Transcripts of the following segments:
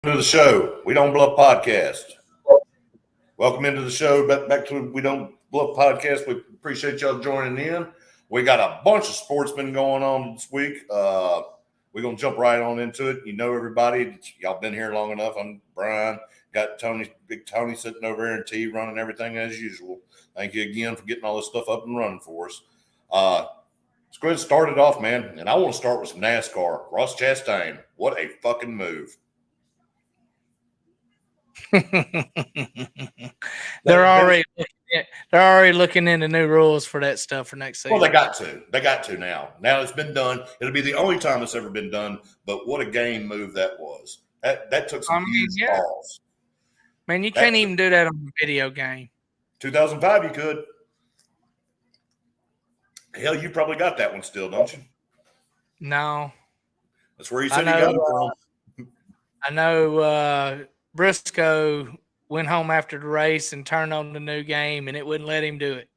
To the show, We Don't Bluff Podcast. Welcome into the show. Back to We Don't Bluff Podcast. We appreciate y'all joining in. We got a bunch of sportsmen going on this week. We're gonna jump right on into it. You know everybody. Y'all been here long enough. I'm Brian. Got Big Tony sitting over here and T running everything as usual. Thank you again for getting all this stuff up and running for us. Let's go ahead and start it off, man. And I want to start with some NASCAR. Ross Chastain, what a fucking move. They're already looking into new rules for that stuff for next season. Well, they got to. They got to now. Now it's been done. It'll be the only time it's ever been done. But what a game move that was. That took some huge balls. Man, you can't even do that on a video game. 2005, you could. Hell, you probably got that one still, don't you? No. That's where you said you got it from. I know Briscoe went home after the race and turned on the new game, and it wouldn't let him do it.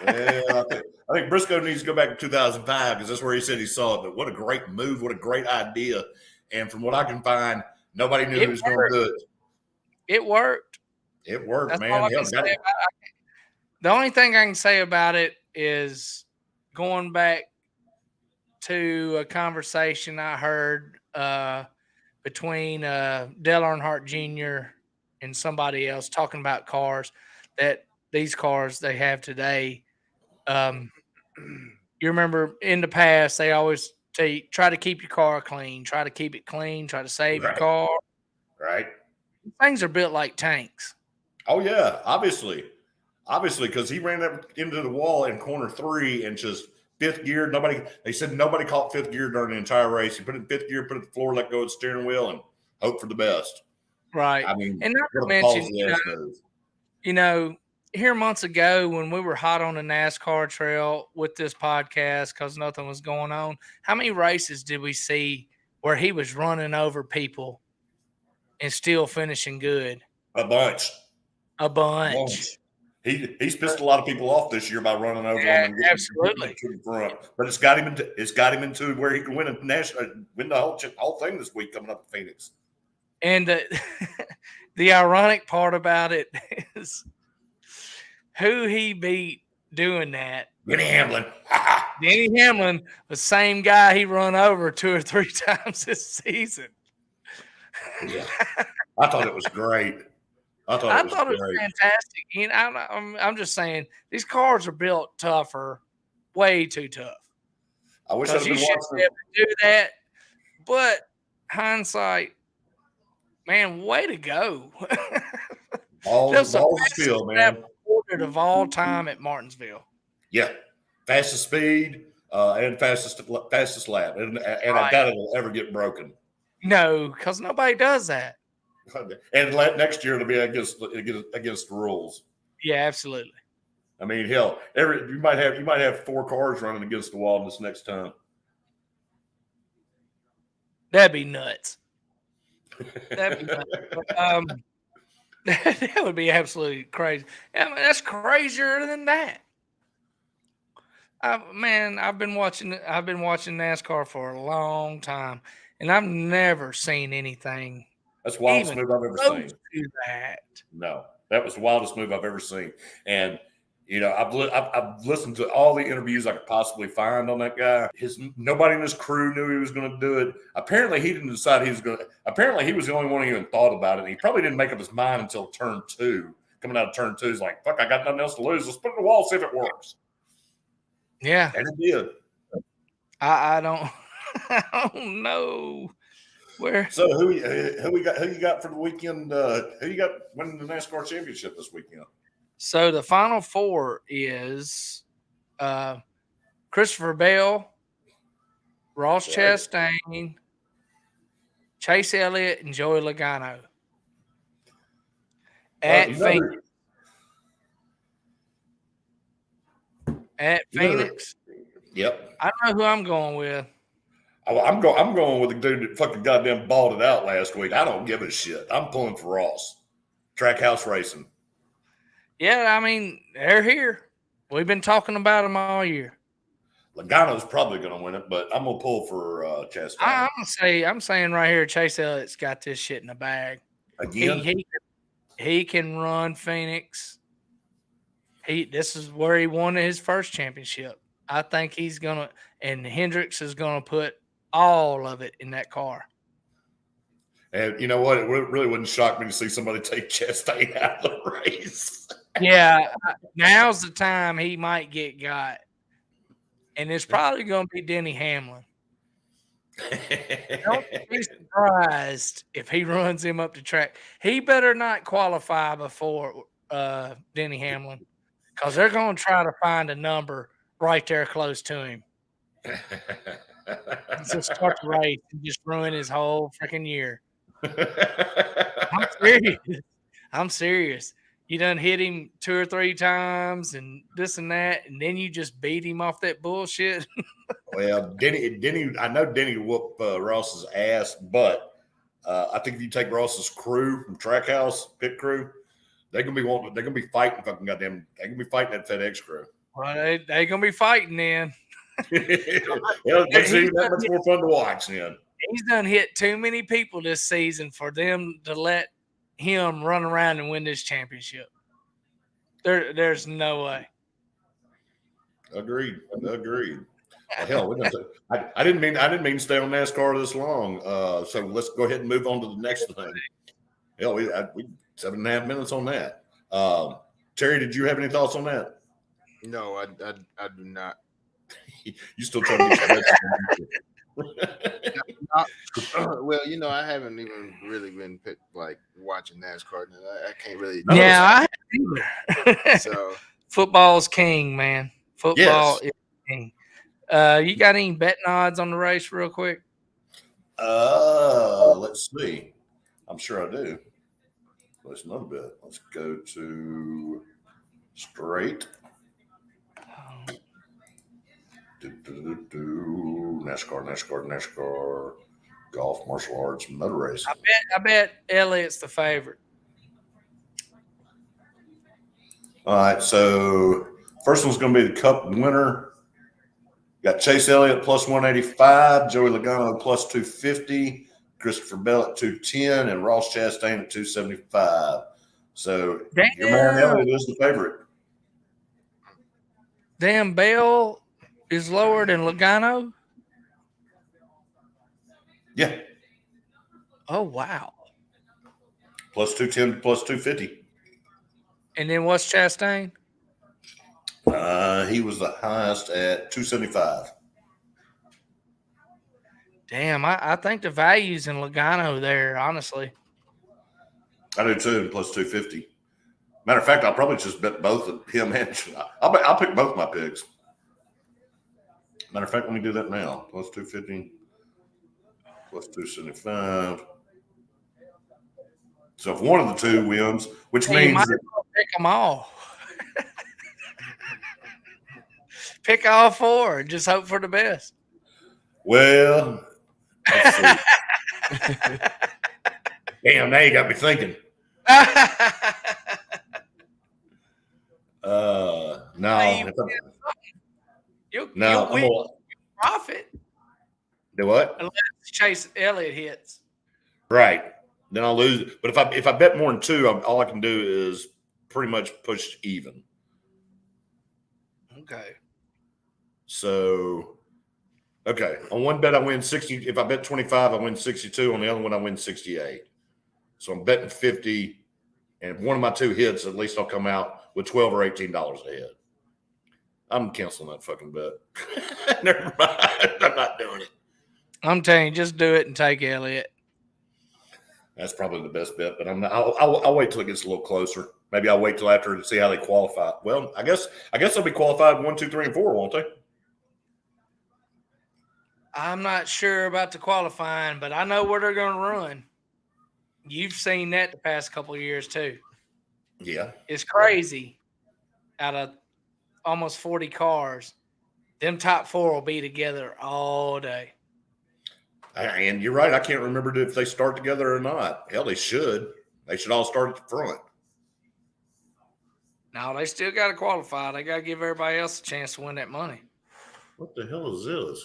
Yeah, I think Briscoe needs to go back to 2005 because that's where he said he saw it. But what a great move. What a great idea. And from what I can find, nobody knew who was going to do it. It worked. It worked, that's man. The only thing I can say about it is going back to a conversation I heard between Dale Earnhardt Jr. and somebody else talking about cars, that these cars they have today. You remember in the past, they always tell you, try to keep your car clean, try to keep it clean, try to save your car. Right. Things are built like tanks. Oh, yeah, obviously, because he ran up into the wall in corner 3 and just fifth gear. They said nobody caught fifth gear during the entire race. He put it in fifth gear, put it on the floor, let go of the steering wheel, and hope for the best. Right. I mean, and not to mention, here months ago when we were hot on the NASCAR trail with this podcast because nothing was going on, how many races did we see where he was running over people and still finishing good? A bunch. He's pissed a lot of people off this year by running over them and getting to the front. But it's got him into where he can win the whole thing this week coming up in Phoenix. And the ironic part about it is who he beat doing that. Denny Hamlin. Denny Hamlin, the same guy he run over 2 or 3 times this season. Yeah, I thought it was great. I thought it was fantastic. You know, I'm just saying these cars are built tougher, way too tough. I wish I'd been watching to do that, but hindsight, man, way to go! All the field, man. Of all time at Martinsville. Yeah, fastest speed and fastest lap, and I doubt it'll ever get broken. No, because nobody does that. And next year it'll be against the rules. Yeah, absolutely. I mean, hell, you might have 4 cars running against the wall this next time. That'd be nuts. That'd be nuts. That would be absolutely crazy. I mean, that's crazier than that. I've been watching NASCAR for a long time, and I've never seen anything. That's the wildest move I've ever seen. That. No, that was the wildest move I've ever seen. And you know, I've listened to all the interviews I could possibly find on that guy. Nobody in his crew knew he was going to do it. Apparently, he didn't decide he was going to. Apparently, he was the only one who even thought about it. And he probably didn't make up his mind until turn 2. Coming out of turn 2, he's like, "Fuck, I got nothing else to lose. Let's put it in the wall, see if it works." Yeah, and it did. I don't know where. So who you got for the weekend? Who you got winning the NASCAR championship this weekend? So the final 4 is Christopher Bell, Ross Chastain, Chase Elliott, and Joey Logano at Phoenix. At Phoenix. Yep. I know who I'm going with. I'm going with the dude that fucking goddamn balled it out last week. I don't give a shit. I'm pulling for Ross. Trackhouse Racing. Yeah, I mean, they're here. We've been talking about them all year. Logano's probably going to win it, but I'm going to pull for Chastain. I'm saying right here, Chase Elliott's got this shit in the bag. Again? He can run Phoenix. This is where he won his first championship. I think he's gonna, and Hendricks is gonna put all of it in that car. And you know what? It really wouldn't shock me to see somebody take Chastain out of the race. Yeah, now's the time he might get got. And it's probably going to be Denny Hamlin. Don't be surprised if he runs him up the track. He better not qualify before Denny Hamlin because they're going to try to find a number right there close to him. Just start the race and just ruin his whole freaking year. I'm serious. I'm serious. You done hit him 2 or 3 times and this and that, and then you just beat him off that bullshit. Well, Denny, I know Denny whooped Ross's ass, but I think if you take Ross's crew from Trackhouse pit crew, they're gonna be fighting fucking goddamn. They're gonna be fighting that FedEx crew. Well, they gonna be fighting then. Well, it makes it that much more fun to watch then. He's done hit too many people this season for them to let him run around and win this championship. There's no way. Agreed. Well, hell, I didn't mean to stay on NASCAR this long. So let's go ahead and move on to the next thing. Hell, we 7.5 minutes on that. Terry, did you have any thoughts on that? No, I do not. You still trying to get well, I haven't even really been watching NASCAR. I can't really. Yeah, I haven't either. So football's king, man. Football is king. You got any betting odds on the race, real quick? Let's see. I'm sure I do. Let's another bit. Let's go to straight. NASCAR, golf, martial arts, motor racing. I bet Elliott's the favorite. All right, so first one's going to be the Cup winner. Got Chase Elliott plus 185, Joey Logano plus 250, Christopher Bell at 210, and Ross Chastain at 275. So your man Elliott is the favorite. Damn, Bell is lower than Logano? Yeah. Oh, wow. Plus 210, plus 250. And then what's Chastain? He was the highest at 275. Damn, I think the value's in Logano there, honestly. I do too, plus 250. Matter of fact, I'll probably just bet both of him and I'll pick both my picks. Matter of fact, let me do that now. Plus 250, plus 275. So if one of the two wins, which means you might as well pick them all. Pick all 4 and just hope for the best. Well, let's see. Damn, now you got me thinking. No. You'll win profit. Do what? Unless Chase Elliott hits. Right. Then I'll lose. But if I bet more than 2, all I can do is pretty much push even. Okay. So, okay. On one bet, I win 60. If I bet 25, I win 62. On the other one, I win 68. So I'm betting 50. And if one of my 2 hits, at least I'll come out with $12 or $18 ahead. I'm canceling that fucking bet. Never mind. I'm not doing it. I'm telling you, just do it and take Elliott. That's probably the best bet, but I'm not. I'll wait till it gets a little closer. Maybe I'll wait till after to see how they qualify. Well, I guess they'll be qualified 1, 2, 3, and 4, won't they? I'm not sure about the qualifying, but I know where they're going to run. You've seen that the past couple of years too. Yeah, it's crazy. Out of almost 40 cars, them top 4 will be together all day. And you're right. I can't remember if they start together or not. Hell, they should. They should all start at the front. No, they still got to qualify. They got to give everybody else a chance to win that money. What the hell is this?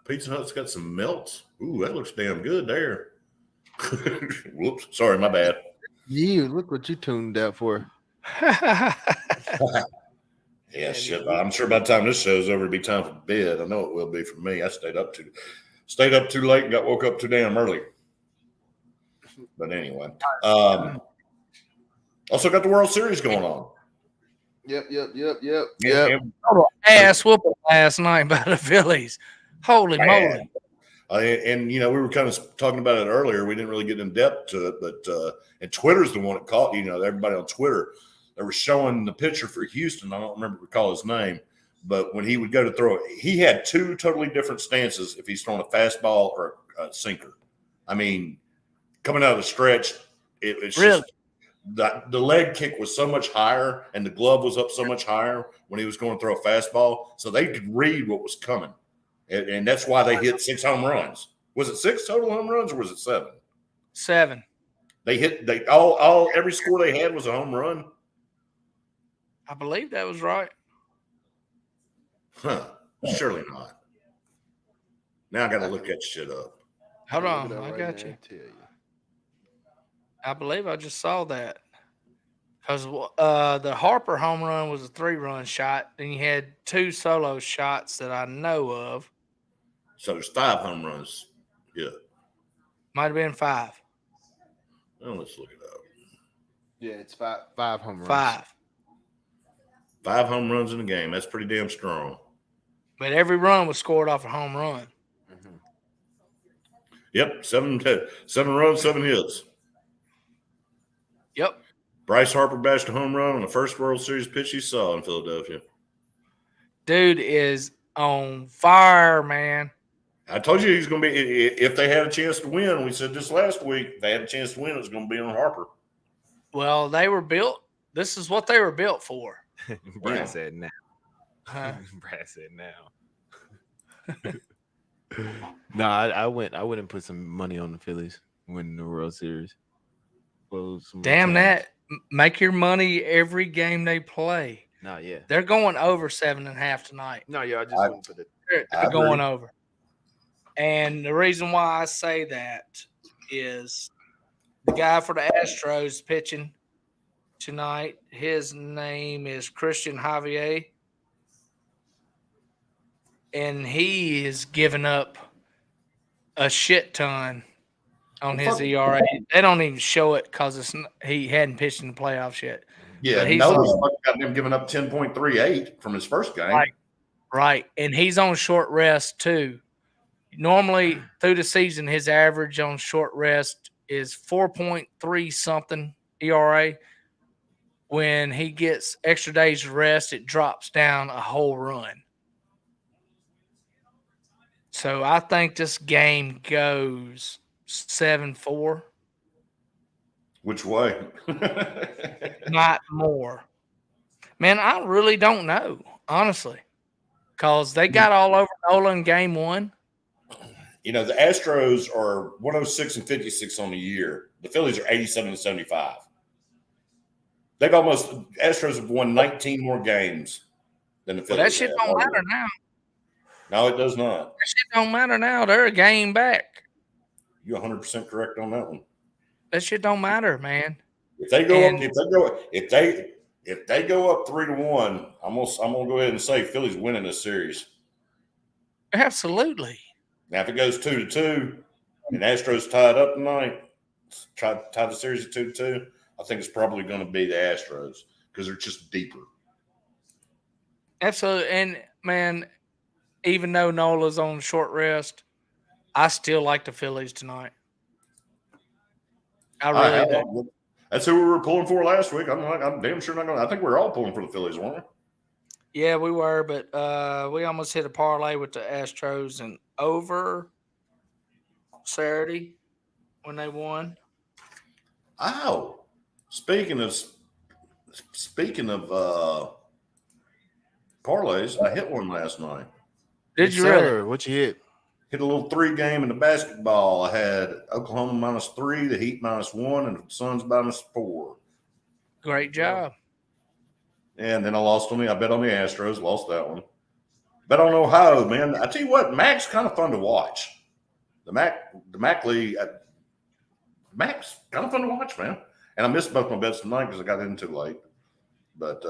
Pizza Hut's got some melts. Ooh, that looks damn good there. Whoops. Sorry, my bad. You look what you tuned out for. Yeah, shit. I'm sure by the time this show's over, it'll be time for bed. I know it will be for me. I stayed up too late and got woke up too damn early. But anyway, also got the World Series going on. Yep. And Ass whooping last night by the Phillies. Holy moly. and we were kind of talking about it earlier. We didn't really get in depth to it, but and Twitter's the one that caught. Everybody on Twitter, they were showing the pitcher for Houston. I don't recall his name, but when he would go to throw, he had two totally different stances if he's throwing a fastball or a sinker. I mean, coming out of the stretch, it's Really? Just the leg kick was so much higher and the glove was up so much higher when he was going to throw a fastball, so they could read what was coming. And that's why they hit 6 home runs. Was it 6 total home runs or was it 7? 7. Every score they had was a home run. I believe that was right. Huh. Surely not. Now I got to look that shit up. Hold Look on. it up I right got now you. and tell you. I believe I just saw that. Because the Harper home run was a 3-run shot. Then you had 2 solo shots that I know of. So there's 5 home runs. Yeah. Might have been 5. Well, let's look it up. Yeah, it's five home runs. 5. 5 home runs in a game. That's pretty damn strong. But every run was scored off a home run. Mm-hmm. Yep. 7 runs, 7 hits. Yep. Bryce Harper bashed a home run on the first World Series pitch he saw in Philadelphia. Dude is on fire, man. I told you he's going to be, if they had a chance to win, we said this last week, if they had a chance to win, it was going to be on Harper. Well, they were built. This is what they were built for. Brad Yeah. said now. Huh? Brad said now. No, I went and put some money on the Phillies winning the World Series. Damn that. Make your money every game they play. No, yeah. They're going over 7.5 tonight. No, yeah, I just went for the They're going over. And the reason why I say that is the guy for the Astros pitching tonight, his name is Christian Javier. And he is giving up a shit ton on his ERA. They don't even show it because he hadn't pitched in the playoffs yet. Yeah, But he's nobody's got him giving up 10.38 from his first game. Right. And he's on short rest too. Normally through the season, his average on short rest is 4.3 something ERA. When he gets extra days of rest, it drops down a whole run. So I think this game goes 7-4. Which way? Not more. Man, I really don't know, honestly, because they got all over Nola in game 1. The Astros are 106-56 on the year. The Phillies are 87-75. Astros have won 19 more games than the But Phillies. that shit don't matter now. No, it does not. That shit don't matter now. They're a game back. You're 100% correct on that one. That shit don't matter, man. If they go up 3-1, I'm gonna go ahead and say Philly's winning this series. Absolutely. Now, if it goes 2-2 and Astros tied up tonight, tie the series at 2-2, I think it's probably going to be the Astros because they're just deeper. Absolutely. And, man, even though Nola's on short rest, I still like the Phillies tonight. I really do. That's who we were pulling for last week. I'm damn sure not going to. I think we're all pulling for the Phillies, weren't we? Yeah, we were, but we almost hit a parlay with the Astros and over Saturday when they won. Oh, speaking of parlays, I hit one last night. Did you really? What you hit? Hit a little 3-game in the basketball. I had Oklahoma -3, the Heat -1, and the Suns -4. Great job. And then I bet on the Astros, lost that one. Bet on Ohio, man. I tell you what, MAC's kind of fun to watch. The MAC League, MAC's kind of fun to watch, man. And I missed both my bets tonight because I got in too late. But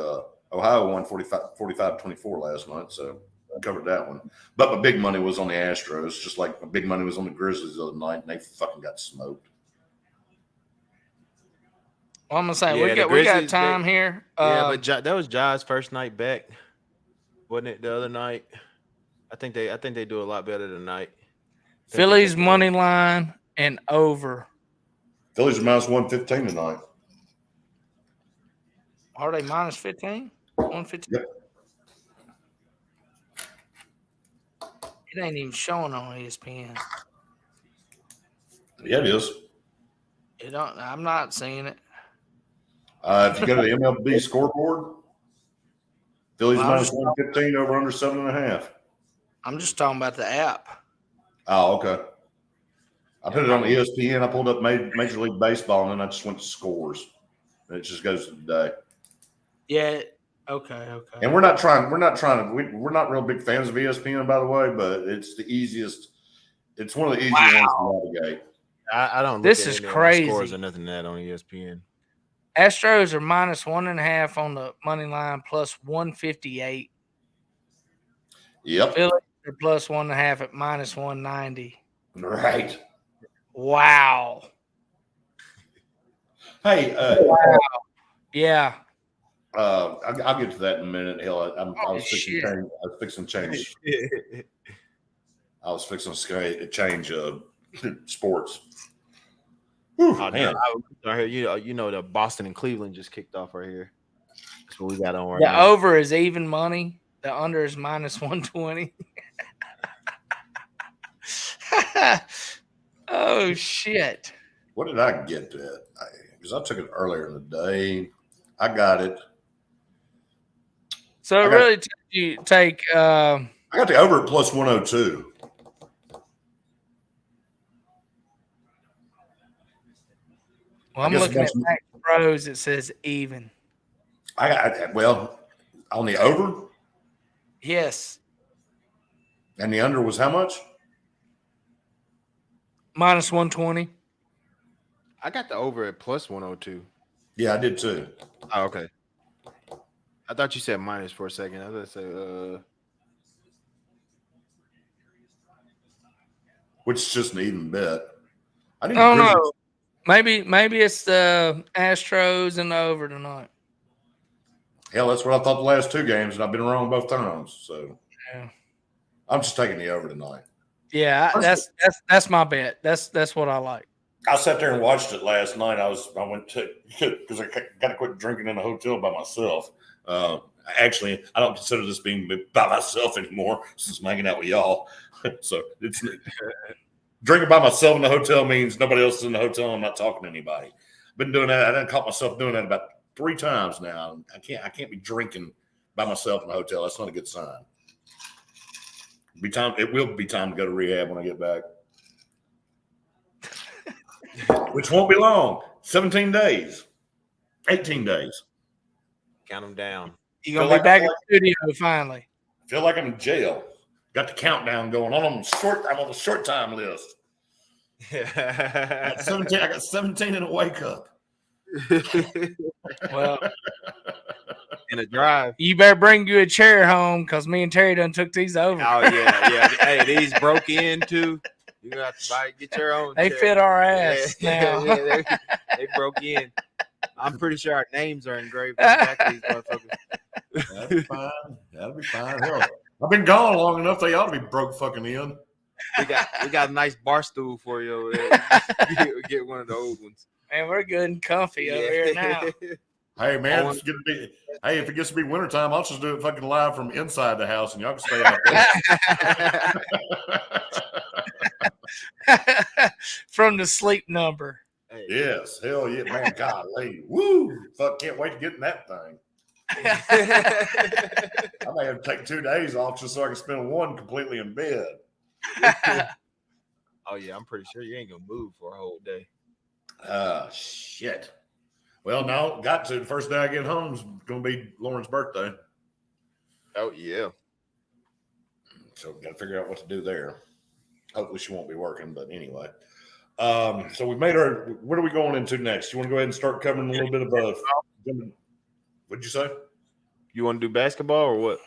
Ohio won 45-24 last night, so I covered that one. But my big money was on the Astros, just like my big money was on the Grizzlies the other night, and they fucking got smoked. Well, I'm gonna say Yeah, the we got Grizzlies, time here. But that was Ja's first night back, wasn't it? The other night, I think they do a lot better tonight. Phillies money line and over. Phillies are minus 115 tonight. Are they minus 15? 115? Yep. It ain't even showing on ESPN. Yeah, it is. I'm not seeing it. If you go to the MLB scoreboard, Phillies Well, minus 115 over under 7.5. I'm just talking about the app. Oh, okay. I put it on ESPN. I pulled up Major League Baseball, and then I just went to scores. And it just goes to the day. Yeah. Okay. And we're not real big fans of ESPN, by the way, but it's the easiest. It's one of the easiest ones to navigate. I don't. This is crazy. Scores or nothing that on ESPN. Astros are minus 1.5 on the money line, plus 158. Yep. Phillies are plus 1.5 at minus 190. Right. Wow. Hey. Wow. Yeah. I'll get to that in a minute. Hell, I was fixing to change. I was fixing to change sports. Whew, man. You know the Boston and Cleveland just kicked off right here. That's what we got on right The now. over is even money. The under is minus 120. Oh, shit. What did I get that? Because I took it earlier in the day. I got it. So it really you take. I got the over at plus 102. Well, I'm looking at Max Pros. It says even. I got on the over. Yes. And the under was how much? Minus 120. I got the over at plus 102. Yeah, I did too. Oh, okay. I thought you said minus for a second. I was gonna say Which is just an even bet. I don't know. Maybe it's the Astros and the over tonight. Hell, that's what I thought the last two games, and I've been wrong both times. So yeah. I'm just taking the over tonight. Yeah, that's my bet. That's what I like. I sat there and watched it last night. I went to because I got to quit drinking in a hotel by myself. Actually, I don't consider this being by myself anymore since I'm hanging out with y'all. So it's drinking by myself in the hotel means nobody else is in the hotel. I'm not talking to anybody. Been doing that. I done caught myself doing that about 3 times now. I can't be drinking by myself in a hotel. That's not a good sign. It will be time to go to rehab when I get back. Which won't be long. 17 days. 18 days. count them down. You're going to be back in the studio finally. Feel like I'm in jail. Got the countdown going. I'm on the short time list. I got 17 in a wake up. Well, in a drive. You better bring you a chair home because me and Terry done took these over. Oh, yeah. Hey, these broke in too. You got to get your own. They chair. fit our ass now. Yeah, they broke in. I'm pretty sure our names are engraved on the back of these motherfuckers. That'll be fine. That'll be fine. Hell, I've been gone long enough. They ought to be broke fucking in. We got a nice bar stool for you over there. Get one of the old ones. Man, we're good and comfy over here now. Hey, man, if it gets to be wintertime, I'll just do it fucking live from inside the house, and y'all can stay out there. From the sleep number. Hey. Yes, hell yeah, man, golly. Woo! Fuck, can't wait to get in that thing. I may have to take 2 days off just so I can spend one completely in bed. Oh, yeah, I'm pretty sure you ain't going to move for a whole day. Shit. Well, no, got to. The first day I get home is going to be Lauren's birthday. Oh, yeah. So got to figure out what to do there. Hopefully she won't be working, but anyway. So we made our. What are we going into next? You want to go ahead and start covering a little bit of what'd you say? You want to do basketball or what?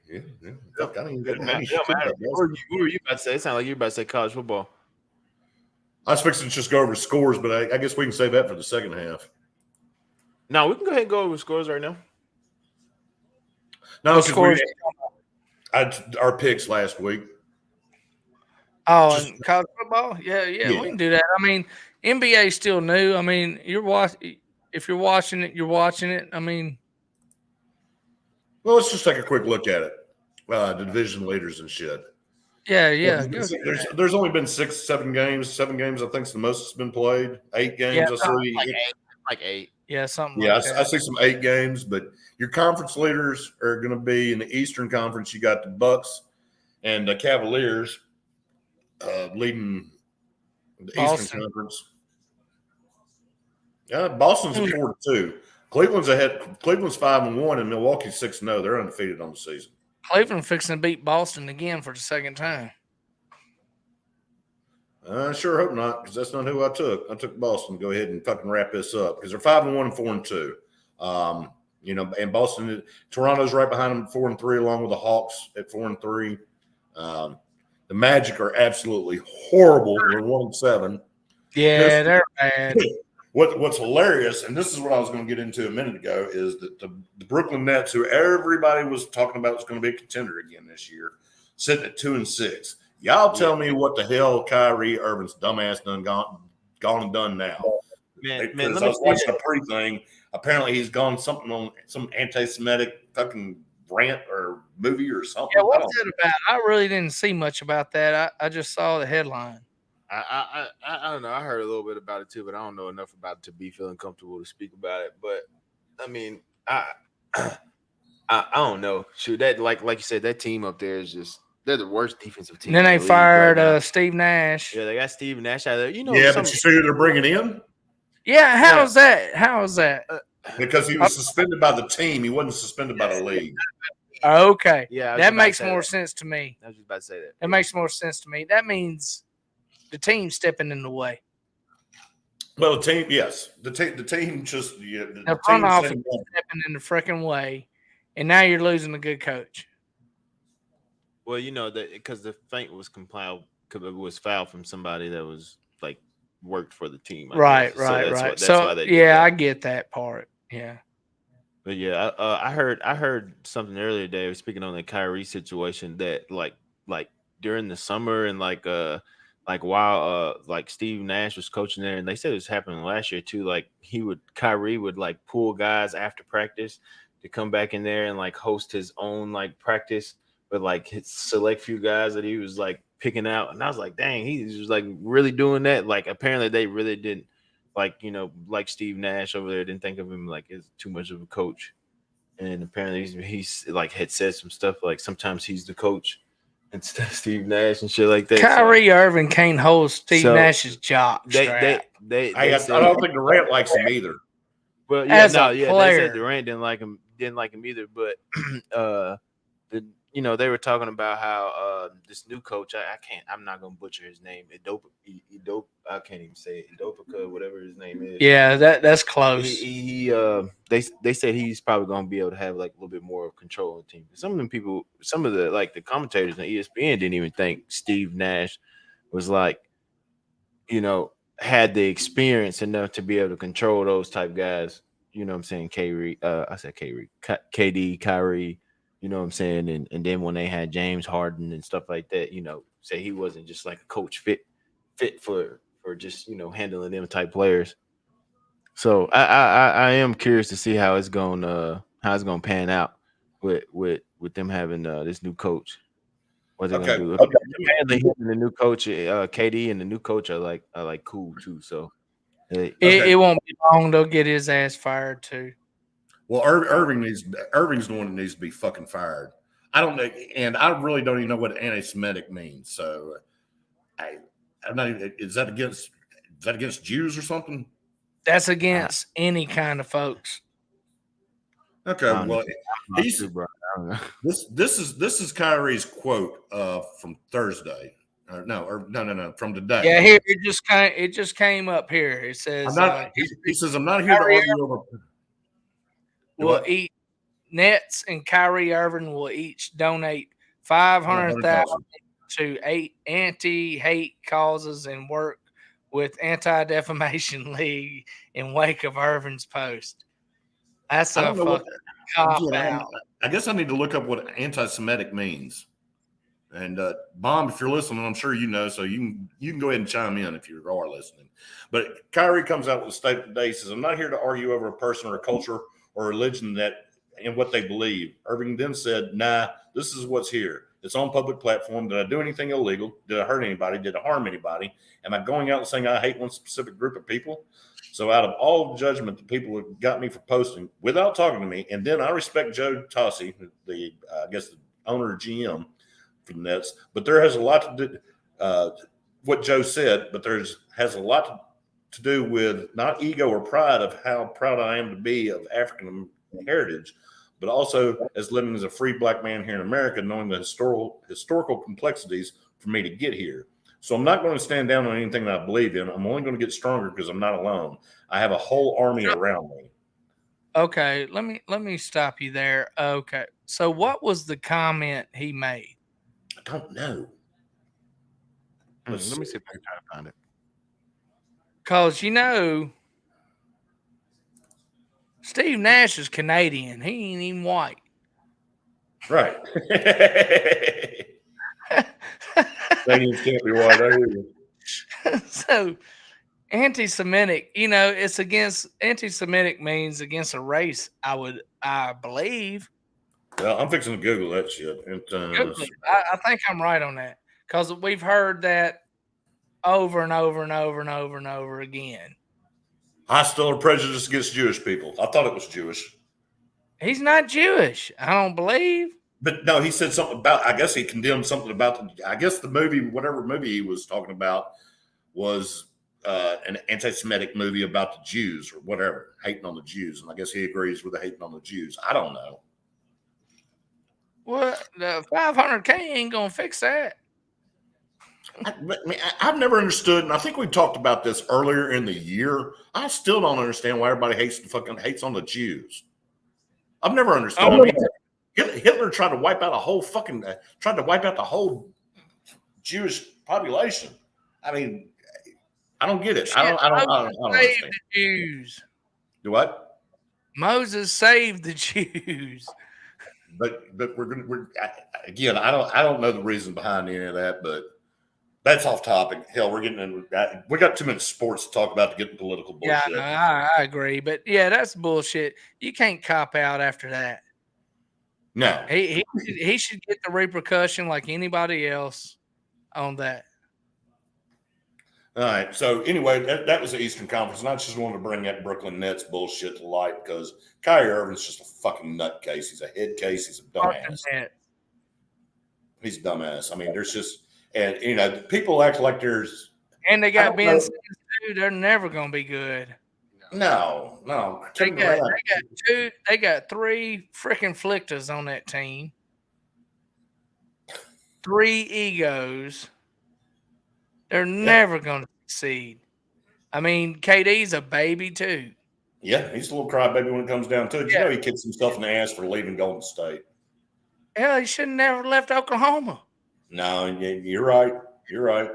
Yeah. Fuck, I didn't even What were you about to say? It sounded like you were about to say college football. I was fixing to just go over scores, but I guess we can save that for the second half. No, we can go ahead and go over scores right now. No, What scores? Our picks last week. Oh, Just- and college football? Yeah, Yeah. we can do that. I mean, NBA is still new. I mean, if you're watching it, you're watching it. I mean, Well, let's just take a quick look at it. The division leaders and shit. yeah. There's only been 7 games. 7 games, I think, is the most that's been played. 8 games, I see. Like 8. Yeah, something Yeah, like that. I see some 8 games, but your conference leaders are going to be in the Eastern Conference. You got the Bucks and the Cavaliers leading the Boston. Eastern Conference. Boston's at 4-2. Cleveland's ahead. Cleveland's 5-1, and Milwaukee's 6-0. They're undefeated on the season. Cleveland fixing to beat Boston again for the second time. I sure hope not, because that's not who I took. I took Boston to go ahead and fucking wrap this up because they're 5-1 and 4-2. And Boston, Toronto's right behind them at 4-3, along with the Hawks at 4-3. The Magic are absolutely horrible. They're 1-7. Yeah, they're bad. What's hilarious, and this is what I was going to get into a minute ago, is that the Brooklyn Nets, who everybody was talking about was going to be a contender again this year, sitting at 2-6. Y'all tell me what the hell Kyrie Irving's dumbass gone and done now. Man, Because I was watching a pre-thing. Apparently, he's gone something on some anti-Semitic fucking rant or movie or something. Yeah, what's that about? I really didn't see much about that. I just saw the headline. I don't know. I heard a little bit about it too, but I don't know enough about it to be feeling comfortable to speak about it. But I mean, I don't know. Shoot, that like you said, that team up there is just they're the worst defensive team. And then in they the league right now. fired Steve Nash. Yeah, they got Steve Nash out there. You know, Yeah, but you see who they're bringing in? Yeah, how's that? How is that? Because he was suspended by the team. He wasn't suspended by the league. Okay. Yeah, I was that about to makes say more that. sense to me. I was just about to say that. That makes more sense to me. That means the team stepping in the way. Well, the team, yes. The team just The front office stepping in the freaking way, and now you're losing a good coach. Well, you know that because the feint was foul from somebody that was like worked for the team. I guess. Right. That's why they did yeah, that. I get that part. Yeah. But yeah, I heard something earlier today. Speaking on the Kyrie situation, that like during the summer and while like Steve Nash was coaching there, and they said it was happening last year too. Like Kyrie would like pull guys after practice to come back in there and like host his own like practice, but like his select few guys that he was like picking out. And I was like, dang, he's just like really doing that. Like apparently they really didn't. Like, you know, like Steve Nash over there didn't think of him like as too much of a coach. And apparently he's like had said some stuff like sometimes he's the coach instead of Steve Nash and shit like that. Kyrie Irving can't hold Steve Nash's job. I don't think Durant likes him either. Well, yeah, As a they player. said Durant didn't like him either. But they were talking about how this new coach, I'm not gonna butcher his name. Idopa, I can't even say it. Idopa, whatever his name is. Yeah, that's close. They said he's probably gonna be able to have like a little bit more of control of the team. Some of the commentators on ESPN didn't even think Steve Nash was like, you know, had the experience enough to be able to control those type guys. You know what I'm saying? KD, Kyrie. You know what I'm saying? And then when they had James Harden and stuff like that, you know, say he wasn't just like a coach fit for just, you know, handling them type players. So I am curious to see how it's going to pan out with them having this new coach. What they're gonna do? Apparently, the new coach, KD, and the new coach are like cool too. So it won't be long. They'll get his ass fired too. Well, Irving's the one that needs to be fucking fired. I don't know, and I really don't even know what anti-Semitic means. So, I'm not even. Is that against Jews or something? That's against any kind of folks. Okay, well, he's bro. I don't know. this is Kyrie's quote from Thursday. No, from today. Yeah, here it just came up here. It says he says I'm not here to argue over. will eat Nets and Kyrie Irving will each donate $500,000 to 8 anti-hate causes and work with Anti-Defamation League in wake of Irving's post. That's a fucking cop out. I guess I need to look up what anti-Semitic means. And Bomb, if you're listening, I'm sure you know, so you can go ahead and chime in if you are listening. But Kyrie comes out with a statement today. He says, I'm not here to argue over a person or a culture or religion and what they believe. Irving then said, nah, this is what's here. It's on public platform. Did I do anything illegal? Did I hurt anybody? Did I harm anybody? Am I going out and saying I hate one specific group of people? So out of all judgment, the people who got me for posting without talking to me, and then I respect Joe Tossi, the owner or GM for the Nets, but there has a lot to do what Joe said, but has a lot to do with not ego or pride of how proud I am to be of African heritage, but also as living as a free black man here in America, knowing the historical complexities for me to get here. So I'm not going to stand down on anything that I believe in. I'm only going to get stronger because I'm not alone. I have a whole army around me. Okay, let me stop you there. Okay, so what was the comment he made? I don't know. Let me see if I can try to find it. Because, Steve Nash is Canadian. He ain't even white. Right. Canadians can't be white. I hear you. So, anti-Semitic, it's against anti-Semitic means against a race. I believe. Well, I'm fixing to Google that shit. I think I'm right on that because we've heard that over and over and over and over and over again. Hostile or prejudice against Jewish people. I thought it was Jewish. He's not Jewish. I don't believe. But no, he said something about, I guess he condemned something about, the movie, whatever movie he was talking about was an anti-Semitic movie about the Jews or whatever, hating on the Jews. And I guess he agrees with the hating on the Jews. I don't know. Well, the $500K ain't going to fix that. I've never understood, and I think we talked about this earlier in the year. I still don't understand why everybody hates on the Jews. I've never understood. I mean, Hitler tried to wipe out the whole Jewish population. I mean, I don't get it. I don't understand. The Jews. Do what? Moses saved the Jews. But we're again. I don't know the reason behind any of that, but that's off topic. Hell, we got too much sports to talk about to get in political bullshit. Yeah, I agree, but yeah, that's bullshit. You can't cop out after that. No, he should get the repercussion like anybody else on that. All right. So anyway, that was the Eastern Conference, and I just wanted to bring that Brooklyn Nets bullshit to light because Kyrie Irving's just a fucking nutcase. He's a head case. He's a dumbass. He's a dumbass. I mean, there's just, and people act like there's, and they got Ben Simmons too. They're never going to be good. No. They got 3 freaking flictors on that team. 3 egos. They're never going to succeed. I mean, KD's a baby too. Yeah, he's a little crybaby when it comes down to it. You know, he kicks himself in the ass for leaving Golden State. Hell, he should have never left Oklahoma. No, you're right. You're right.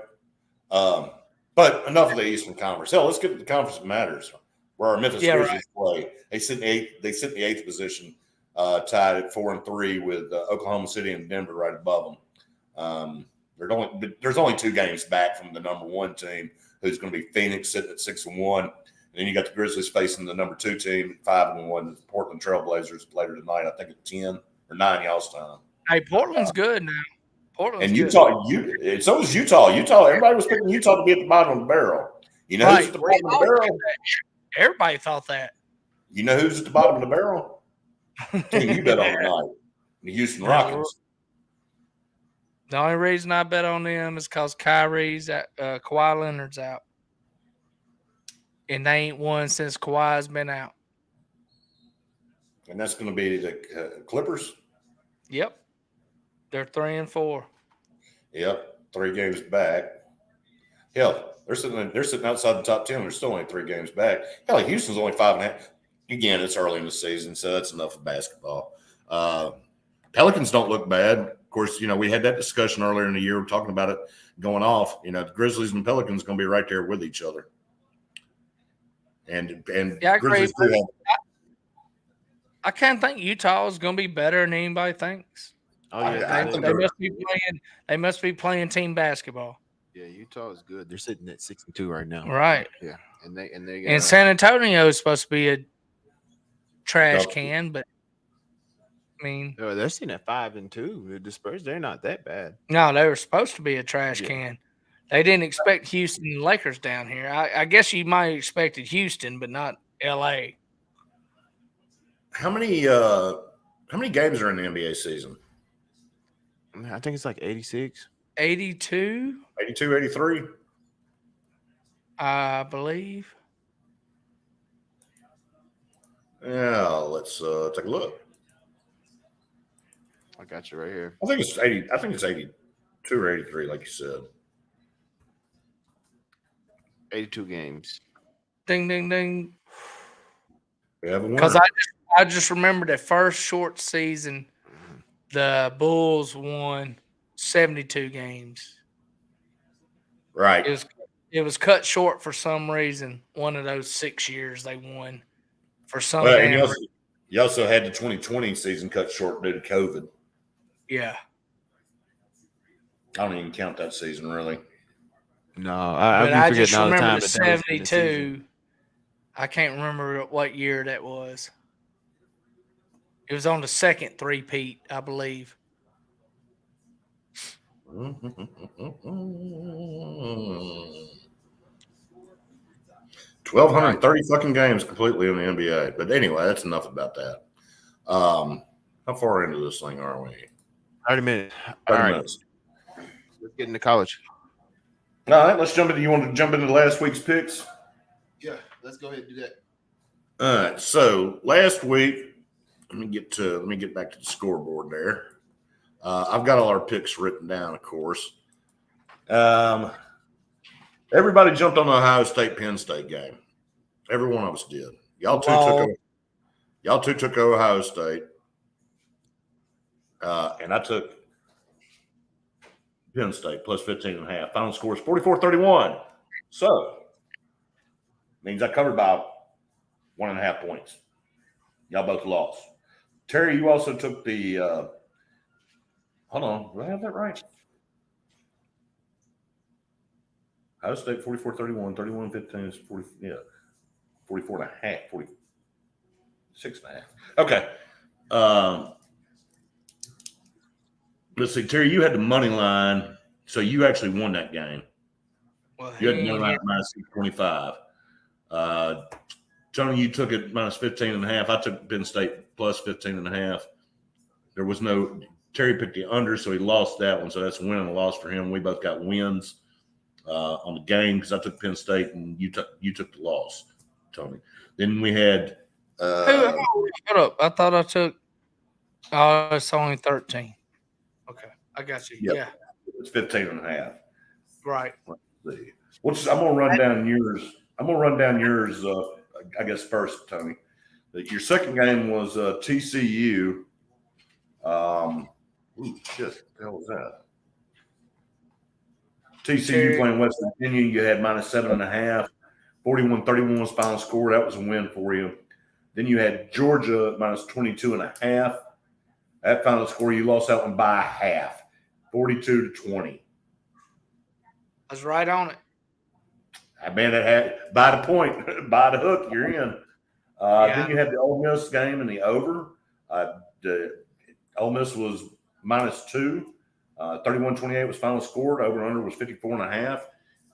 But enough of the Eastern Conference. Hell, let's get to the conference that matters, where our Memphis Grizzlies play. They sit in the 8th position, tied at 4-3 with Oklahoma City and Denver right above them. There's only 2 games back from the number 1 team, who's going to be Phoenix, sitting at 6-1. And then you got the Grizzlies facing the number 2 team at 5-1, the Portland Trailblazers later tonight. I think at 10 or 9 y'all's time. Hey, Portland's good now. And Utah, so is Utah. Everybody was picking Utah to be at the bottom of the barrel. You know who's at the bottom of the barrel? Everybody thought that. You know who's at the bottom of the barrel? Team you bet on tonight, the Houston Rockets. The only reason I bet on them is because Kawhi Leonard's out. And they ain't won since Kawhi's been out. And that's going to be the Clippers. Yep. They're 3-4. Yep, 3 games back. Hell, they're sitting outside the top 10. They're still only 3 games back. Hell, Houston's only 5.5. Again, it's early in the season, so that's enough of basketball. Pelicans don't look bad. Of course, we had that discussion earlier in the year. We're talking about it going off. The Grizzlies and Pelicans going to be right there with each other. And Yeah, I Grizzlies agree. do have. I can't think Utah is going to be better than anybody thinks. Oh yeah, I They, think they must be playing. They must be playing team basketball. Yeah, Utah is good. they're sitting at 6-2 right now. Right. Yeah, and they And San Antonio is supposed to be a trash Yep. can, but I mean, They're sitting at 5-2. The Spurs, they're not that bad. no, they were supposed to be a trash Yeah. can. They didn't expect Houston and Lakers down here. I guess you might have expected Houston, but not LA. How many games are in the NBA season? I think it's like 86. 82, 82, 83? I believe. Yeah, let's take a look. I got you right here. I think it's 80. I think it's 82 or 83, like you said. 82 games. Ding, ding, ding. We have a winner. Because I just remember that first short season, the Bulls won 72 games. Right. It was cut short for some reason. One of those 6 years they won for some Well, and damn reason. you also had the 2020 season cut short due to COVID. Yeah. I don't even count that season, really. No, But I just all the remember time the that that was in the season. 72. I can't remember what year that was. It was on the second three-peat, I believe. 1,230 fucking games completely in the NBA. But anyway, that's enough about that. How far into this thing are we? 30 minutes. 30 All right, minutes. Let's get into college. All right, let's jump into. You want to jump into last week's picks? Yeah, let's go ahead and do that. All right. So last week, let me get back to the scoreboard there. I've got all our picks written down, of course. Everybody jumped on the Ohio State Penn State game. Every one of us did. Y'all two took Ohio State, and I took Penn State plus 15.5. Final score is 44-31. So means I covered by 1.5 points. Y'all both lost. Terry, you also took the hold on, do I have that right? Ohio State 44-31, 31-15 is 40, 44.5, 46.5. Okay. Let's see, Terry, you had the money line, so you actually won that game. Well, You had the money line at minus 625. Tony, you took it minus 15.5. I took Penn State plus 15.5. There was no Terry picked the under, so he lost that one. So that's a win and a loss for him. We both got wins on the game because I took Penn State and you took the loss, Tony. Then we had hold up. I thought I took it's only 13. Okay. I got you. Yep. Yeah. it's 15.5. Right. Let's see. I'm gonna run down yours. I guess first, Tony. Your second game was TCU. Shit, the hell was that? TCU playing West Virginia. You had minus 7.5. 41-31 was final score. That was a win for you. Then you had Georgia minus 22.5. That final score, you lost that one by half, 42-20. I was right on it. I mean, it had by the point, by the hook, you're in. Then you had the Ole Miss game in the over. The Ole Miss was minus 2. 31-28 was final score. The over-under was 54.5.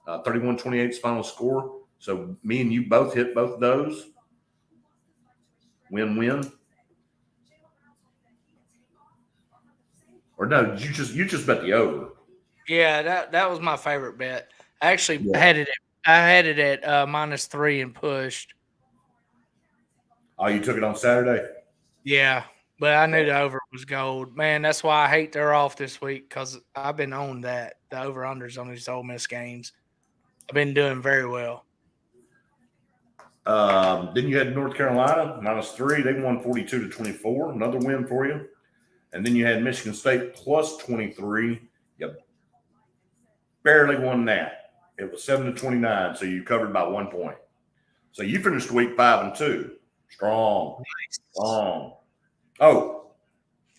31-28 is final score. So me and you both hit both of those. Win-win. Or no, you just bet the over. Yeah, that was my favorite bet. I actually had it at minus 3 and pushed. Oh, you took it on Saturday? Yeah, but I knew the over was gold. Man, that's why I hate they're off this week because I've been on that. The over-unders on these Ole Miss games. I've been doing very well. Then you had North Carolina -3. They won 42-24. Another win for you. And then you had Michigan State +23. You barely won that. It was 7-29, so you covered by 1 point. So you finished week 5-2. Strong. Strong. Oh,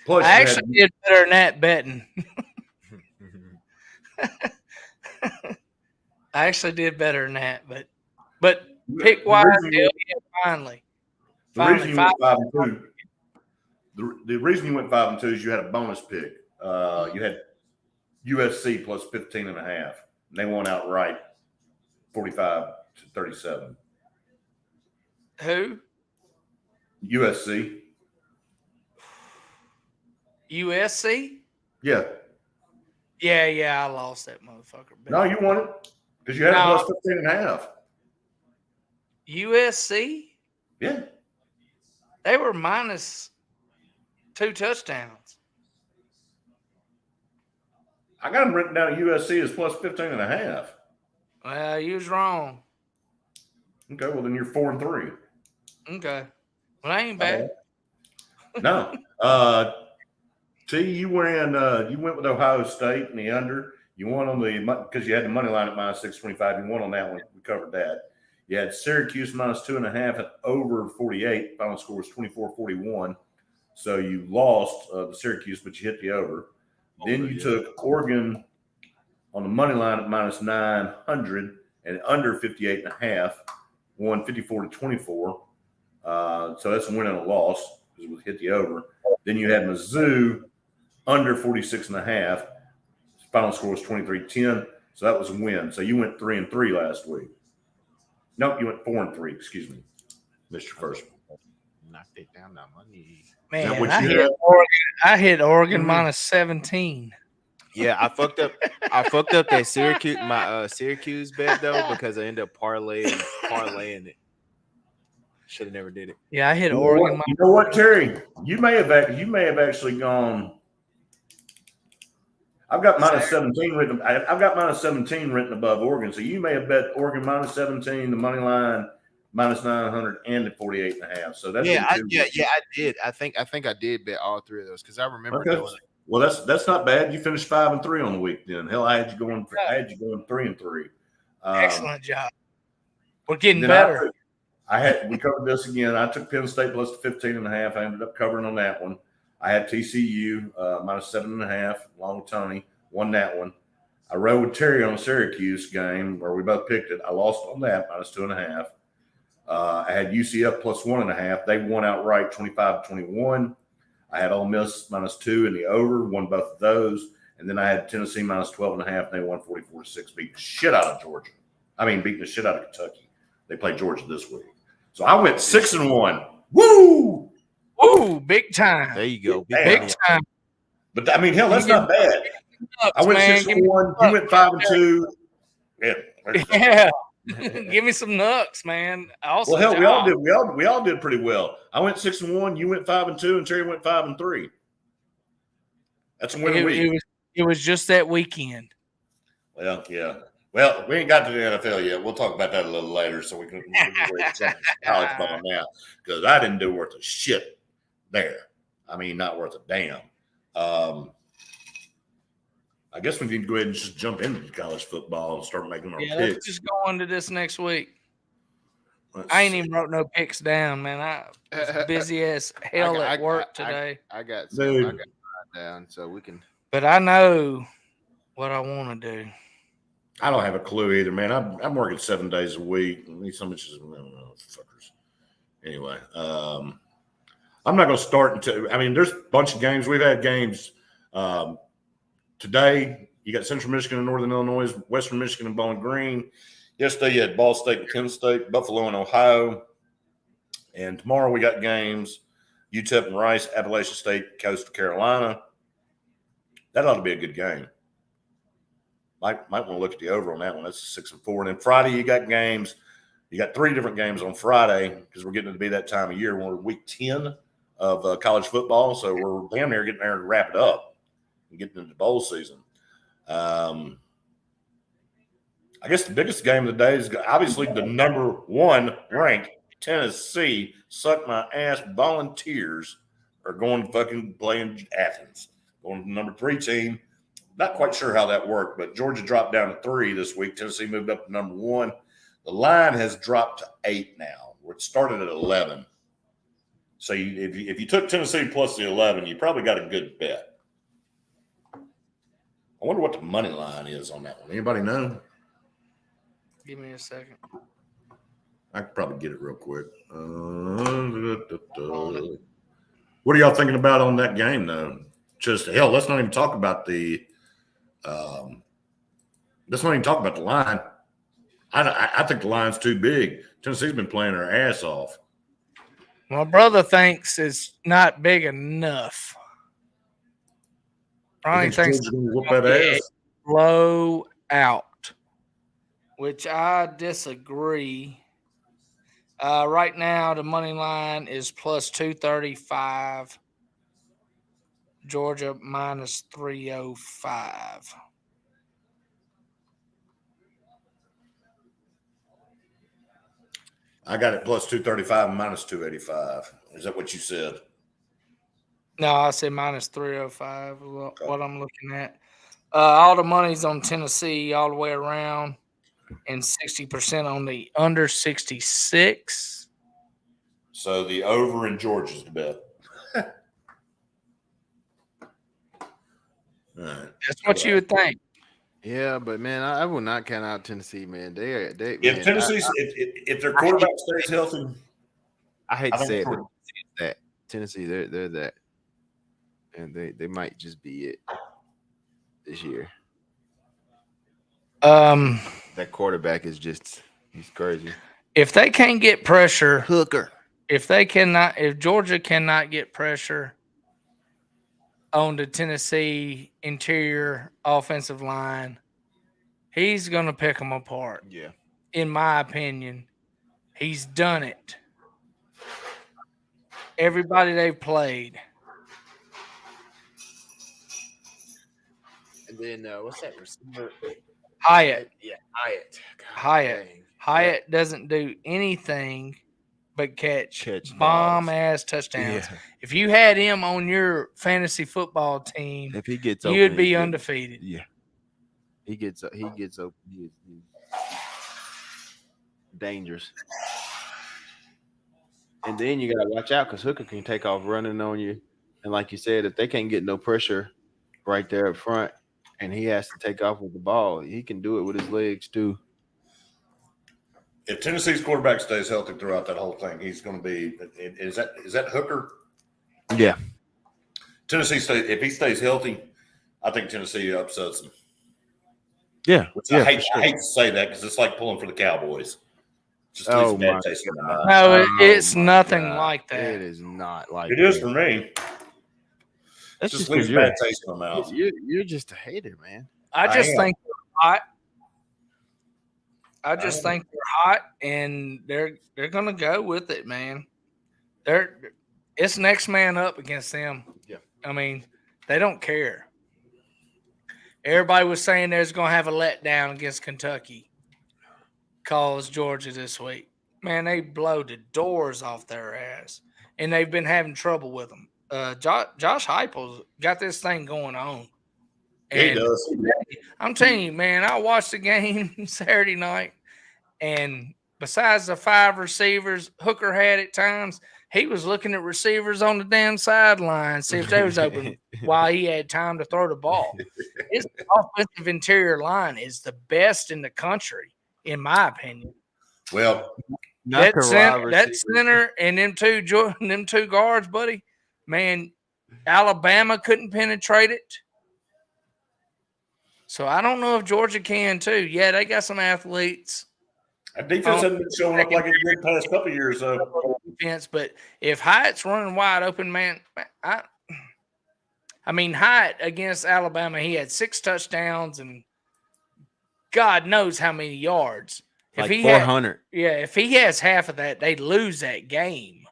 plus I actually did better than that betting. I actually did better than that, but pick wise, finally. The reason you went 5-2. The reason you went 5-2 is you had a bonus pick. You had USC plus 15.5. They won outright 45-37. Who? USC. USC? Yeah. Yeah, I lost that motherfucker. No, you won it because you had plus 15.5. USC? Yeah. They were minus 2 touchdowns. I got them written down at USC as plus 15.5. Well, you was wrong. Okay, well then you're 4-3. Okay. Well, that ain't bad. No. T, you went with Ohio State in the under. You won on the because you had the money line at -625. You won on that one. We covered that. You had Syracuse -2.5 at over 48. Final score was 24-41. So you lost the Syracuse, but you hit the over. Then you took Oregon on the money line at -900 and under 58.5. Won 54-24. So that's a win and a loss because it was hit the over. Then you had Mizzou under 46.5. Final score was 23-10. So that was a win. So you went 3-3 last week. Nope, you went 4-3. Excuse me, missed your first one. Knocked it down that money. Man, I hit Oregon -17. Yeah, I fucked up. I fucked up that Syracuse bet though because I ended up parlaying it. Should have never did it. Yeah, I hit Oregon. You know what, Terry? You may have actually gone. I've got -17 written. I've got -17 written above Oregon, so you may have bet Oregon -17, the money line -900, and the 48.5. So that's I did. I think I did bet all three of those because I remember doing it. Well, that's not bad. You finished 5-3 on the week. Then hell, I had you going 3-3. Excellent job. We're getting better. We covered this again. I took Penn State plus 15.5. I ended up covering on that one. I had TCU -7.5 along with Tony. Won that one. I rode with Terry on a Syracuse game where we both picked it. I lost on that -2.5. I had UCF plus 1.5. They won outright 25-21. I had Ole Miss -2 in the over. Won both of those. And then I had Tennessee -12.5. And they won 44-6. Beat the shit out of Georgia. Beating the shit out of Kentucky. They play Georgia this week. So I went 6-1. Woo! Woo! Big time. There you go. Big time. But hell, that's not bad. I went 6-1. You went 5-2. Yeah. Yeah. Give me some nucks, man. Awesome. Well, hell, job. we all did pretty well. I went 6-1. You went 5-2, and Terry went 5-3. That's a win a week. It was just that weekend. Well, yeah. Well, we ain't got to the NFL yet. We'll talk about that a little later, so we can college ball now because I didn't do worth a shit there. Not worth a damn. I guess we can go ahead and just jump into college football and start making our picks. Let's just go into this next week. I ain't even wrote no picks down, man. I was busy as hell at work today. I got mine down, so we can. But I know what I want to do. I don't have a clue either, man. I'm working 7 days a week. Some of fuckers. Anyway, I'm not going to start until. There's a bunch of games. We've had games today. You got Central Michigan and Northern Illinois, Western Michigan and Bowling Green. Yesterday you had Ball State and Penn State, Buffalo and Ohio. And tomorrow we got games: UTEP and Rice, Appalachian State, Coastal Carolina. That ought to be a good game. Might want to look at the over on that one. That's 6-4. And then Friday, you got games. You got 3 different games on Friday because we're getting to be that time of year. We're week 10 of college football. So we're damn near getting there to wrap it up and getting into bowl season. I guess the biggest game of the day is obviously the number 1 ranked Tennessee suck my ass Volunteers are going to fucking play in Athens. Going to the number 3 team. Not quite sure how that worked, but Georgia dropped down to 3 this week. Tennessee moved up to number 1. The line has dropped to 8 now, where it started at 11. So if you took Tennessee plus the 11, you probably got a good bet. I wonder what the money line is on that one. Anybody know? Give me a second. I could probably get it real quick. What are y'all thinking about on that game, though? Just hell, let's not even talk about the. Let's not even talk about the line. I think the line's too big. Tennessee's been playing their ass off. My brother thinks it's not big enough. Ronnie thinks Georgia's gonna whoop that ass. blow out, which I disagree. Right now, the money line is plus 235. Georgia minus 305. I got it plus 235 and minus 285. Is that what you said? No, I said minus 305 is what I'm looking at. All the money's on Tennessee all the way around, and 60% on the under 66. So the over in Georgia's the bet. All right. That's what you would think. Yeah, but man, I will not count out Tennessee, man. They If man, Tennessee's if their quarterback stays healthy, I hate to say it, think but that Tennessee, they're that, and they might just be it this year. That quarterback is he's crazy. If they can't get pressure, Hooker. if Georgia cannot get pressure on the Tennessee interior offensive line, he's going to pick them apart. Yeah. In my opinion, he's done it. Everybody they've played. And then what's that receiver? Hyatt. Yeah, Hyatt. God, Hyatt. dang. Hyatt doesn't do anything but catch balls. ass touchdowns. Yeah. If you had him on your fantasy football team, If he gets you'd open, be undefeated. Yeah. He gets open. He's dangerous. And then you gotta watch out because Hooker can take off running on you. And like you said, if they can't get no pressure right there up front, and he has to take off with the ball, he can do it with his legs too. if Tennessee's quarterback stays healthy throughout that whole thing, he's going to be. Is that Hooker? Yeah. Tennessee if he stays healthy, I think Tennessee upsets him. Yeah. Which I hate to say that because it's like pulling for the Cowboys. Just leaves a bad taste in my mouth. No, it's nothing like that. It is not like It is for me. That's just leaves a bad taste in my mouth. You're just a hater, man. I just am. think they're hot. I just think they're hot, and they're gonna go with it, man. It's next man up against them. Yeah. I mean, they don't care. Everybody was saying there's gonna have a letdown against Kentucky. Calls Georgia this week. Man, they blow the doors off their ass, and they've been having trouble with them. Josh Heupel's got this thing going on. He does. I'm telling you, man, I watched the game Saturday night, and besides the 5 receivers Hooker had at times, he was looking at receivers on the damn sideline, see if they was open while he had time to throw the ball. His offensive interior line is the best in the country, in my opinion. Well, That center and them two guards, buddy, man, Alabama couldn't penetrate it. So I don't know if Georgia can too. Yeah, they got some athletes. That defense hasn't been showing up like it did the past couple of years, though. Defense, but if Hyatt's running wide open, man, I mean Hyatt against Alabama, he had 6 touchdowns and God knows how many yards. Like 400. If he has half of that, they lose that game.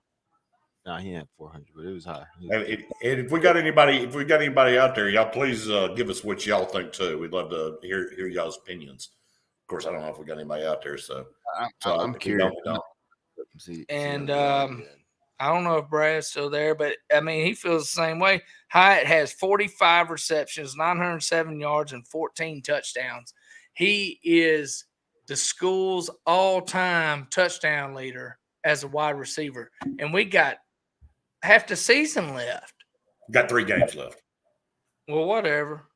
Nah, he had 400, but it was high. And if we got anybody out there, y'all please give us what y'all think too. We'd love to hear y'all's opinions. Of course, I don't know if we got anybody out there, so I'm if we curious. don't, we don't. And I don't know if Brad's still there, but I mean, he feels the same way. Hyatt has 45 receptions, 907 yards, and 14 touchdowns. He is the school's all-time touchdown leader as a wide receiver. And we got half the season left. Got 3 games left. Well, whatever.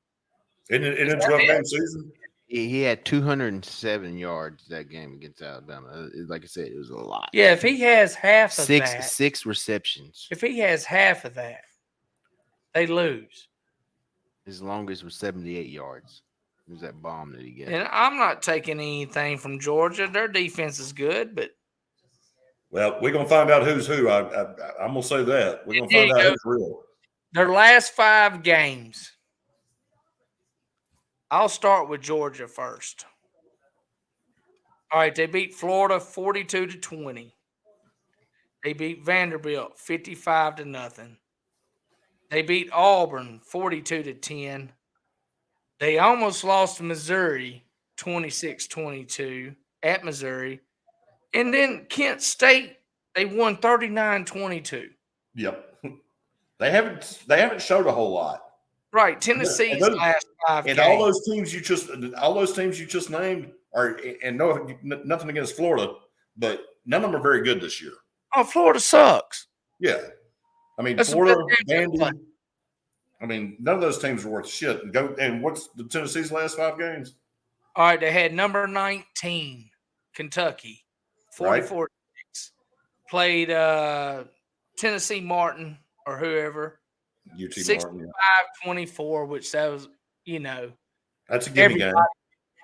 Isn't it 12-game season? He had 207 yards that game against Alabama. Like I said, it was a lot. Yeah, if he has half of that. Six receptions. If he has half of that, they lose. His longest was 78 yards. It was that bomb that he got. And I'm not taking anything from Georgia. Their defense is good, but Well, we're gonna find out who's who. I'm gonna say that we're gonna find out who's real. Their last 5 games. I'll start with Georgia first. All right, they beat Florida 42-20. They beat Vanderbilt 55-0. They beat Auburn 42-10. They almost lost to Missouri 26-22 at Missouri. And then Kent State, they won 39-22. Yep. They haven't showed a whole lot. Right, Tennessee's last 5 games. And all those teams you just named are, and nothing against Florida, but none of them are very good this year. Oh, Florida sucks. Yeah. I mean, That's Florida, Vandy. I mean, none of those teams are worth shit. And what's the Tennessee's last 5 games? All right, they had number 19, Kentucky, 44-6. Played Tennessee Martin or whoever. UT Martin. 65-24, which that was, that's a gimme game.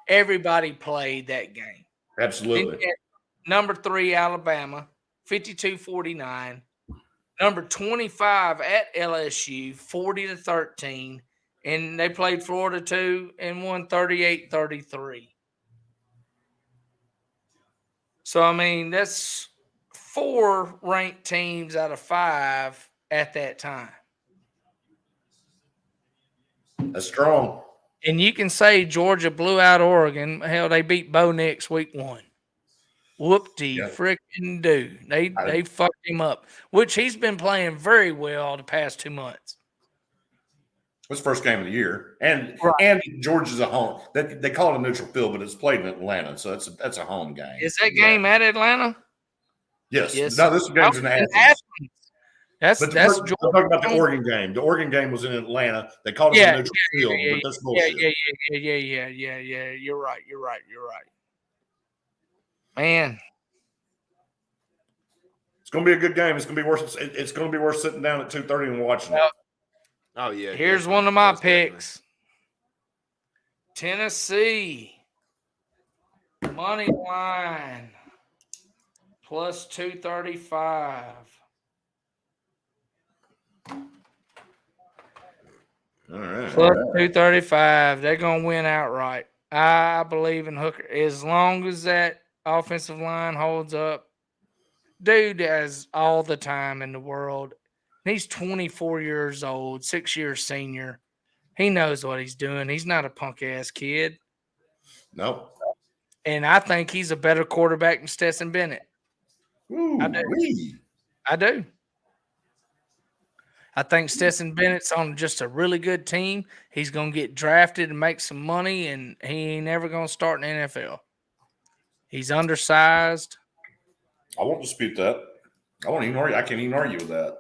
Everybody played that game. Absolutely. Number 3, Alabama, 52-49. Number 25 at LSU, 40-13. And they played Florida too and won 38-33. So, I mean, that's 4 ranked teams out of 5 at that time. That's strong. And you can say Georgia blew out Oregon. Hell, they beat Bo Nix week 1. Whoop-de-frickin' do. They fucked him up, which he's been playing very well the past 2 months. It's the first game of the year. And Georgia's a home. They call it a neutral field, but it's played in Atlanta, so that's a home game. Is that game at Atlanta? Yes. No, this game's in Athens. That's I'm talking about the Oregon game. The Oregon game was in Atlanta. They called it a neutral field, but that's bullshit. Yeah. You're right. Man, it's gonna be a good game. It's gonna be worth sitting down at 2:30 and watching it. Oh yeah. Here's one of my picks. Tennessee money line plus 235. All right. Plus 235. They're going to win outright. I believe in Hooker. As long as that offensive line holds up, dude has all the time in the world. He's 24 years old, 6-year senior. He knows what he's doing. He's not a punk-ass kid. Nope. And I think he's a better quarterback than Stetson Bennett. Ooh, I do. I think Stetson Bennett's on just a really good team. He's going to get drafted and make some money, and he ain't never going to start in the NFL. He's undersized. I won't dispute that. I can't even argue with that.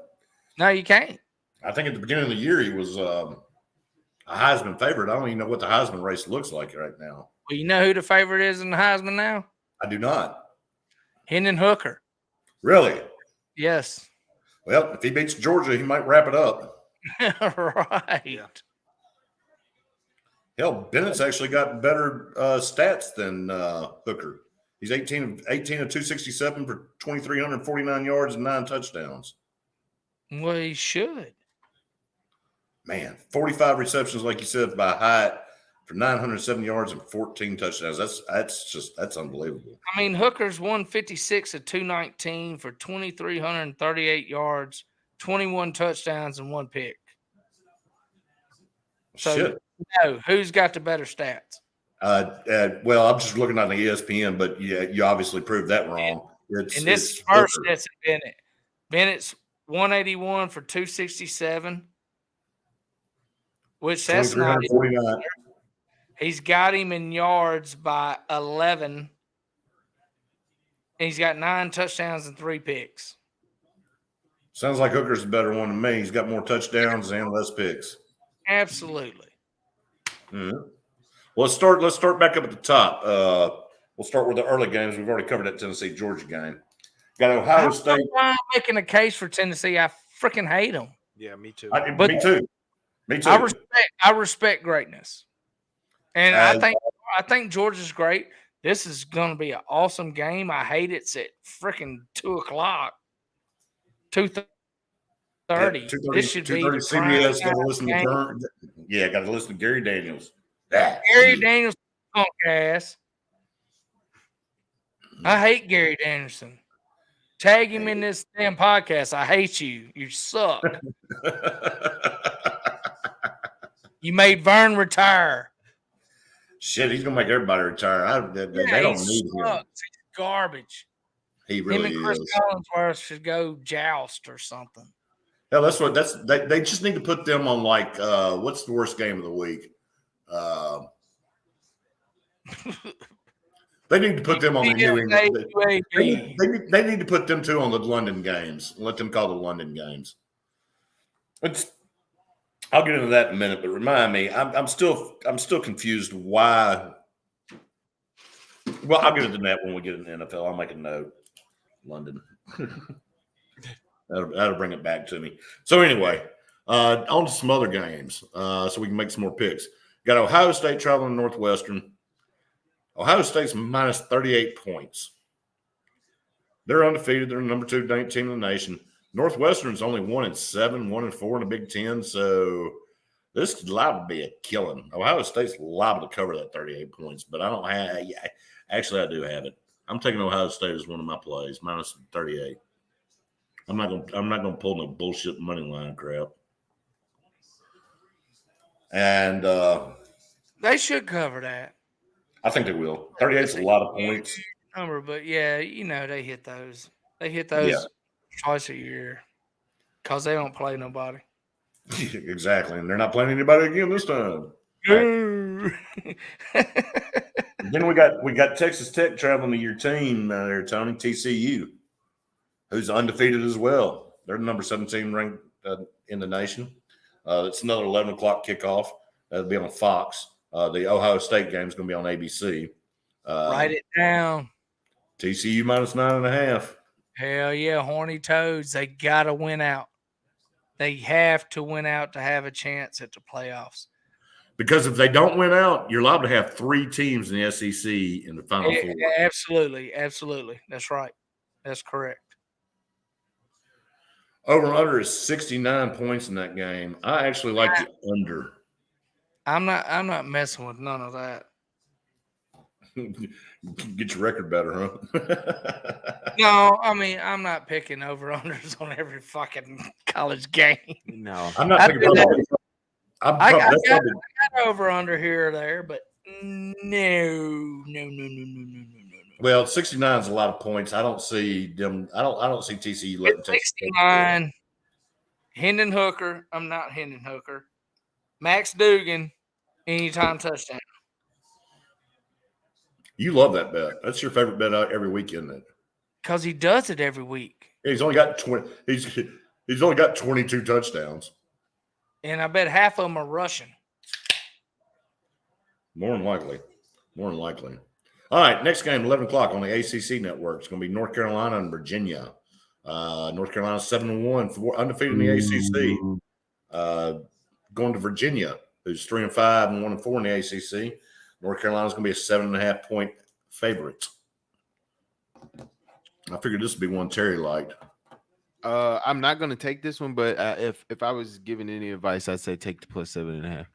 No, you can't. I think at the beginning of the year he was a Heisman favorite. I don't even know what the Heisman race looks like right now. Well, you know who the favorite is in the Heisman now? I do not. Hendon Hooker. Really? Yes. Well, if he beats Georgia, he might wrap it up. Right. Yeah. Hell, Bennett's actually got better stats than Hooker. He's 18 of 267 for 2,349 yards and 9 touchdowns. Well, he should. Man, 45 receptions, like you said, by Hyatt. for 907 yards and 14 touchdowns. That's unbelievable. I mean, Hooker's 156 of 219 for 2,338 yards, 21 touchdowns, and 1 pick. So, Shit. who's got the better stats? Well, I'm just looking on the ESPN, but yeah, you obviously proved that wrong. And this is first, that's Bennett. Bennett's 181 for 267, which that's not. 2,349. He's got him in yards by 11. And he's got 9 touchdowns and 3 picks. Sounds like Hooker's a better one than me. He's got more touchdowns and less picks. Absolutely. Mm-hmm. Well, let's start back up at the top. We'll start with the early games. We've already covered that Tennessee-Georgia game. Got Ohio State. Why I'm making a case for Tennessee. I freaking hate them. Yeah, me too. Me too. Me too. I respect greatness, and I think Georgia's great. This is going to be an awesome game. I hate it's at freaking 2:00, 2:30. This should be CBS. Got to listen to got to listen to Gary Daniels. Gary Daniels, punk ass. I hate Gary Danielson. Tag him in this damn podcast. I hate you. You suck. You made Vern retire. Shit, he's gonna make everybody retire. They don't need him. He's garbage. He really him and Chris is. Collinsworth should go joust or something. Hell, they just need to put them on like what's the worst game of the week? They need to put them on the New England. They need to put them two on the London games. Let them call the London games. I'll get into that in a minute, but remind me, I'm still confused why. Well, I'll get into that when we get into the NFL. I'll make a note. London. That'll bring it back to me. So anyway, on to some other games, so we can make some more picks. Got Ohio State traveling to Northwestern. Ohio State's minus 38 points. They're undefeated. They're the number 2 team in the nation. Northwestern's only 1-7, 1-4 in the Big Ten. So this is liable to be a killing. Ohio State's liable to cover that 38 points, but I don't have. Actually, I do have it. I'm taking Ohio State as one of my plays, minus 38. I'm not gonna pull no bullshit money line crap. And they should cover that. I think they will. 38's a lot of points. Number, but yeah, they hit those. They hit those twice a year because they don't play nobody. Exactly, and they're not playing anybody again this time. Then we got Texas Tech traveling to your team there, Tony, TCU, who's undefeated as well. They're the number 17 ranked in the nation. It's another 11 o'clock kickoff. That'll be on Fox. The Ohio State game is going to be on ABC. Write it down. TCU minus 9.5. Hell yeah, horny toads. They got to win out. They have to win out to have a chance at the playoffs. Because if they don't win out, you're liable to have 3 teams in the SEC in the Final Four. Absolutely. Absolutely. That's right. That's correct. Over and under is 69 points in that game. I actually like the under. I'm not messing with none of that. Get your record better, huh? No, I mean, I'm not picking over-unders on every fucking college game. No. I'm not thinking about that. I got over-under here or there, but no. Well, 69 is a lot of points. I don't see them. I don't see TCU letting take 69. Hendon Hooker. I'm not Hendon Hooker. Max Dugan, anytime touchdown. You love that bet. That's your favorite bet every week, isn't it? Because he does it every week. Yeah, he's only got 20. He's only got 22 touchdowns. And I bet half of them are rushing. More than likely. All right, next game, 11 o'clock on the ACC network. It's going to be North Carolina and Virginia. North Carolina 7-1, undefeated in the ACC. Going to Virginia, who's 3-5 and 1-4 in the ACC. North Carolina's going to be a 7.5-point favorite. I figured this would be one Terry liked. I'm not going to take this one, but if I was giving any advice, I'd say take the plus 7.5.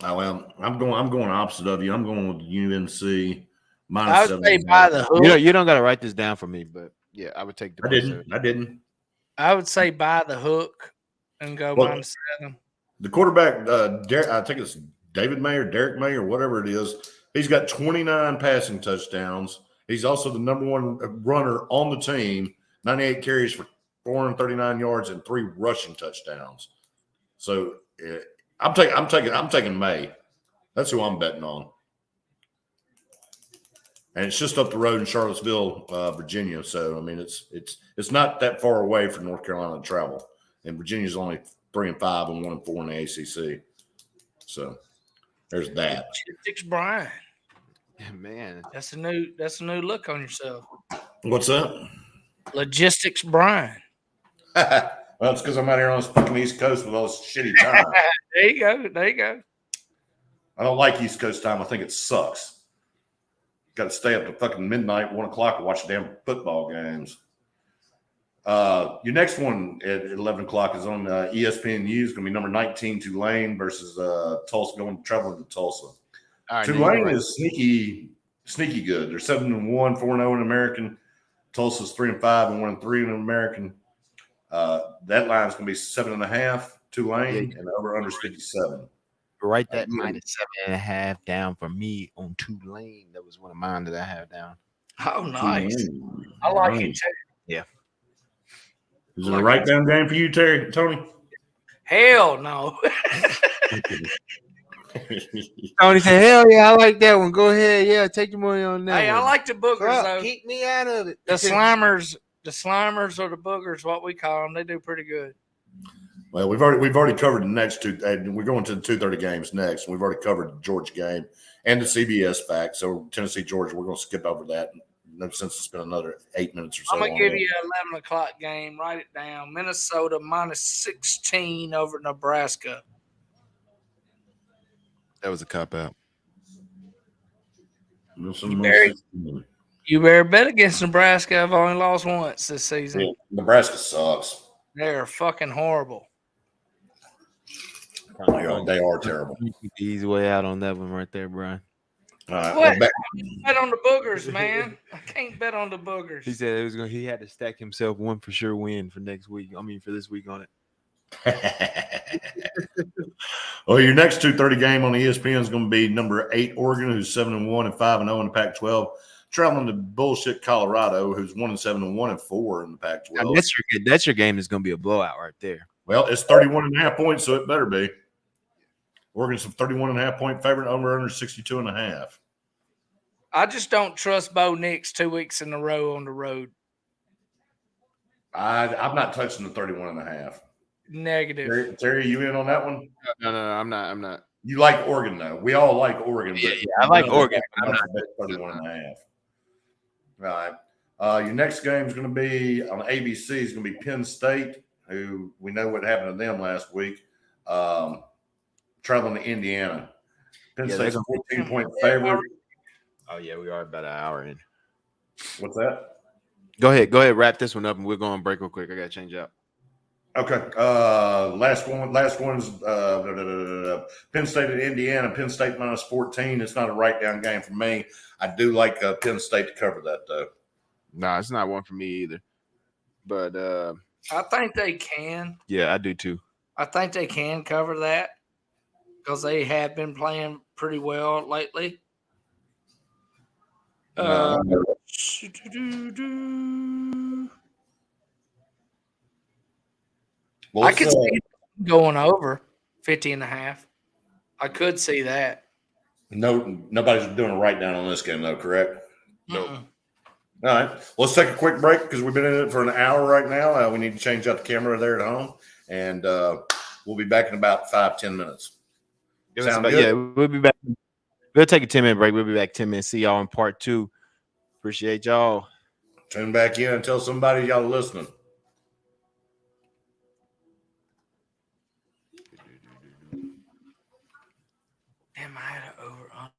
Well, I'm going opposite of you. I'm going with UNC I minus would say 7.5. by the hook. You don't got to write this down for me, but yeah, I would take the. I didn't. I would say by the hook and go Well, -7. the quarterback, I think it's David May or Derek May or whatever it is. He's got 29 passing touchdowns. He's also the number one runner on the team. 98 carries for 439 yards and 3 rushing touchdowns. So I'm taking May. That's who I'm betting on. And it's just up the road in Charlottesville, Virginia. So I mean, it's not that far away from North Carolina to travel. And Virginia's only 3-5 and 1-4 in the ACC. So there's that. Logistics Brian. Man, That's a new look on yourself. What's that? Logistics Brian. Well, it's because I'm out here on this fucking East Coast with all this shitty time. There you go. There you go. I don't like East Coast time. I think it sucks. Got to stay up to fucking midnight, 1 o'clock to watch damn football games. Your next one at 11 o'clock is on ESPNU. It's going to be number 19 Tulane versus Tulsa, traveling to Tulsa. All right, Tulane is sneaky good. They're 7-1, 4-0 in American. Tulsa's 3-5 and 1-3 in American. That line is going to be 7.5 Tulane and over under 57. write that -7.5 down for me on Tulane. That was one of mine that I have down. Oh, nice. I like it too. Yeah. Is it a write down game for you, Tony? Hell no. Tony said, "Hell yeah, I like that one. Go ahead, yeah, take your money on that." Hey, I like the boogers though. Keep me out of it. The Slimers or the boogers, what we call them, they do pretty good. Well, we've already covered the next two. We're going to the 2:30 games next. We've already covered the Georgia game and the CBS fact. So Tennessee, Georgia, we're going to skip over that since it's been another 8 minutes or so. I'm gonna give you an 11 o'clock game. Write it down. Minnesota -16 over Nebraska. That was a cop out. You better bet against Nebraska. I've only lost once this season. Yeah, Nebraska sucks. They're fucking horrible. They are terrible. Easy way out on that one right there, Brian. All right, What? Bet on the boogers, man. I can't bet on the boogers. He said he had to stack himself one for sure win for next week. I mean, for this week on it. Well, your next 2:30 game on ESPN is going to be number 8 Oregon, who's 7-1 and 5-0 in the Pac-12, traveling to bullshit Colorado, who's 1-7 and 1-4 in the Pac-12. Now, that's your game. That's going to be a blowout right there. Well, it's 31.5 points, so it better be. Oregon's a 31.5 point favorite, over under 62.5. I just don't trust Bo Nix 2 weeks in a row on the road. I'm not touching the 31.5. Negative. Terry, you in on that one? No, I'm not. You like Oregon, though. We all like Oregon. Yeah, I like Oregon. I'm not 31.5. All right. Your next game is going to be on ABC. Is going to be Penn State, who we know what happened to them last week. Traveling to Indiana. Penn State's a 14-point favorite. Oh yeah, we are about an hour in. What's that? Go ahead, wrap this one up, and we're going to break real quick. I got to change up. Okay. Last one's Penn State at Indiana. Penn State -14. It's not a write down game for me. I do like Penn State to cover that though. No, it's not one for me either. But I think they can. Yeah, I do too. I think they can cover that because they have been playing pretty well lately. I could see it going over 50.5. I could see that. No, nobody's doing a write down on this game though, correct? Nope. All right. Let's take a quick break because we've been in it for an hour right now. We need to change out the camera there at home, and we'll be back in about 5-10 minutes. Sound good? Yeah, we'll be back. We'll take a 10-minute break. We'll be back 10 minutes. See y'all in part 2. Appreciate y'all. Tune back in and tell somebody y'all are listening. Damn, I had it over on.